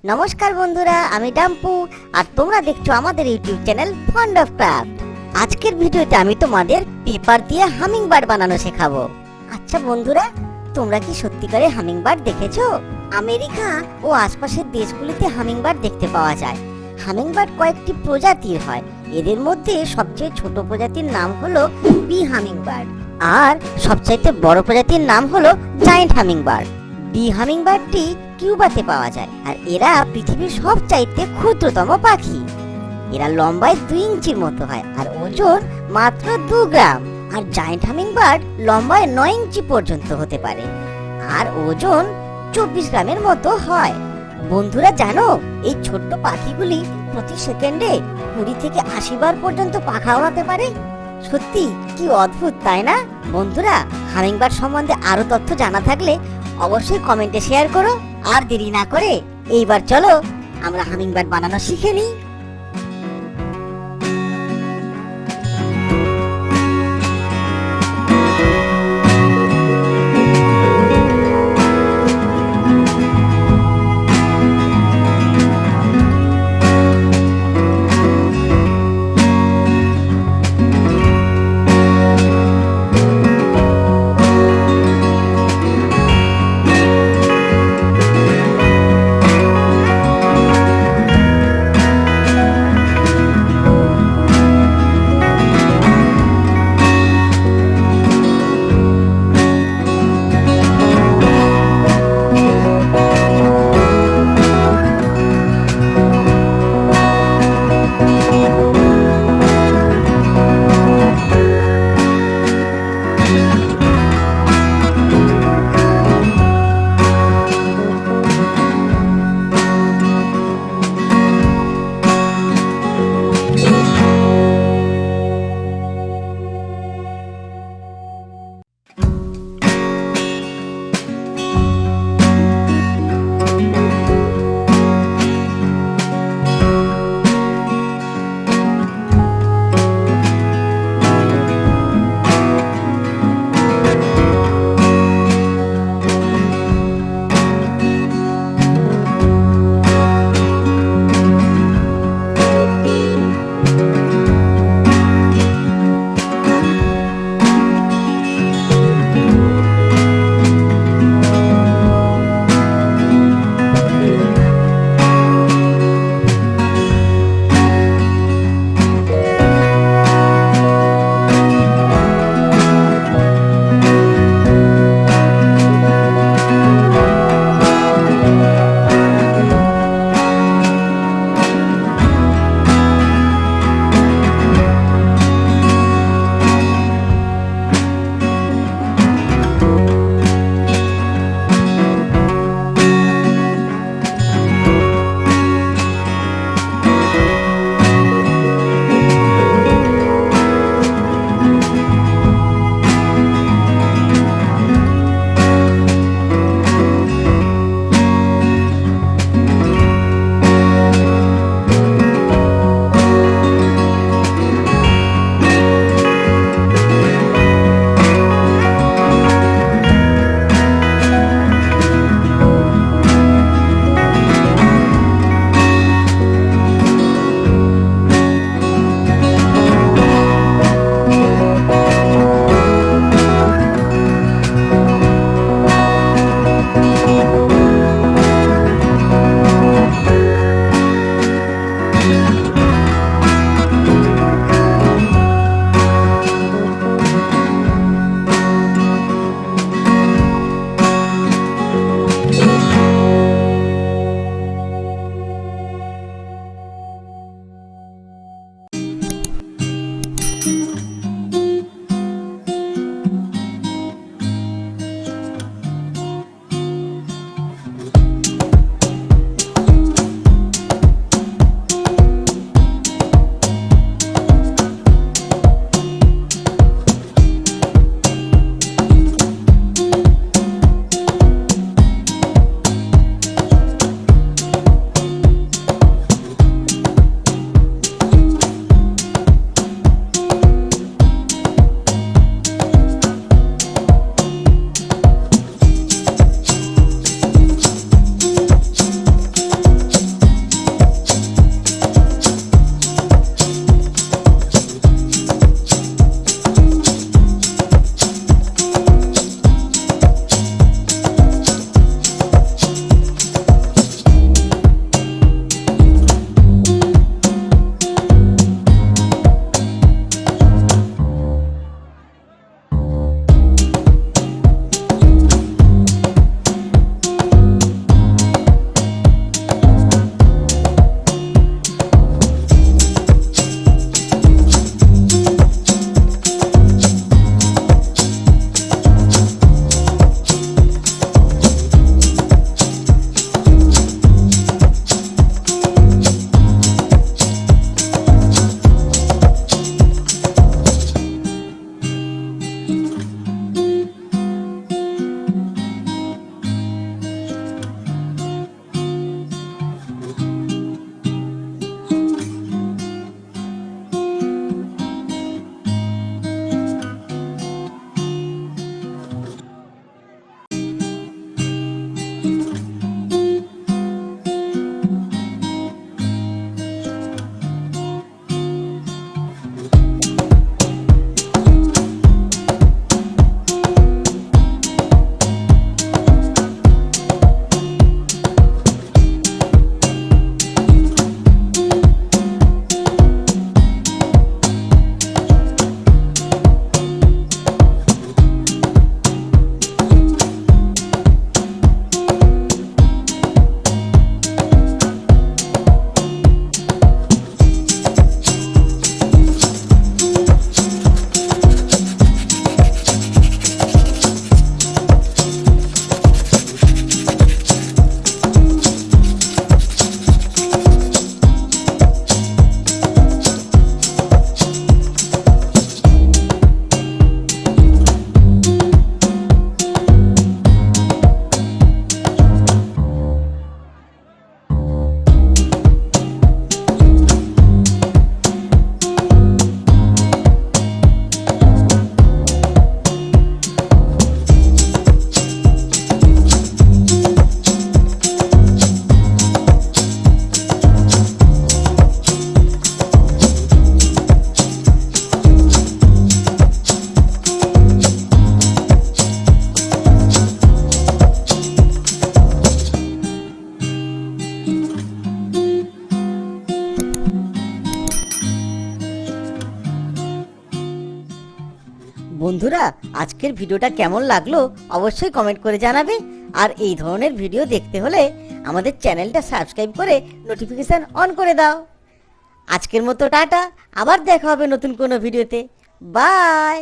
নমস্কার বন্ধুরা, আমি ডাম্পু আর তোমরা দেখছো আমাদের YouTube channel fund of craft. আজকের ভিডিওতে আমি তোমাদের পেপার দিয়ে হামিংবার্ড বানানো শেখাবো। আচ্ছা বন্ধুরা, তোমরা কি সত্যিকারে হামিংবার্ড দেখেছো? আমেরিকা ও আশপাশের দেশগুলিতে হামিংবার্ড দেখতে পাওয়া যায়। হামিংবার্ড কয়েকটি প্রজাতির হয়। এদের মধ্যে সবচেয়ে ছোট প্রজাতির নাম হলো বি হামিংবার্ড, আর সবচাইতে বড় প্রজাতির নাম হলো জায়ান্ট হামিংবার্ড। বি হামিংবার্ডটি কিউবাতে পাওয়া যায়, আর এরা পৃথিবীর সবচাইতে ক্ষুদ্রতম পাখি। এরা লম্বায় 2 ইঞ্চির মতো হয় আর ওজন মাত্র 2 গ্রাম। আর জায়ান্ট হামিংবার্ড লম্বায় 9 ইঞ্চি পর্যন্ত হতে পারে আর ওজন 24 গ্রামের মতো হয়। বন্ধুরা জানো, এই ছোট্ট পাখিগুলি প্রতি সেকেন্ডে 20 থেকে 80 বার পর্যন্ত পাখা ওড়াতে পারে। সত্যি কি অদ্ভুত, তাই না? বন্ধুরা, হামিংবার্ড সম্বন্ধে আরো তথ্য জানা থাকলে অবশ্যই কমেন্টে শেয়ার করো। আর দেরি না করে এইবার চলো আমরা হামিংবার্ড বানানো শিখে নিই। বন্ধুরা, আজকের ভিডিওটা কেমন লাগলো অবশ্যই কমেন্ট করে জানাবে। আর এই ধরনের ভিডিও দেখতে হলে আমাদের চ্যানেলটা সাবস্ক্রাইব করে নোটিফিকেশন অন করে দাও। আজকের মতো টাটা, আবার দেখা হবে নতুন কোনো ভিডিওতে। বাই।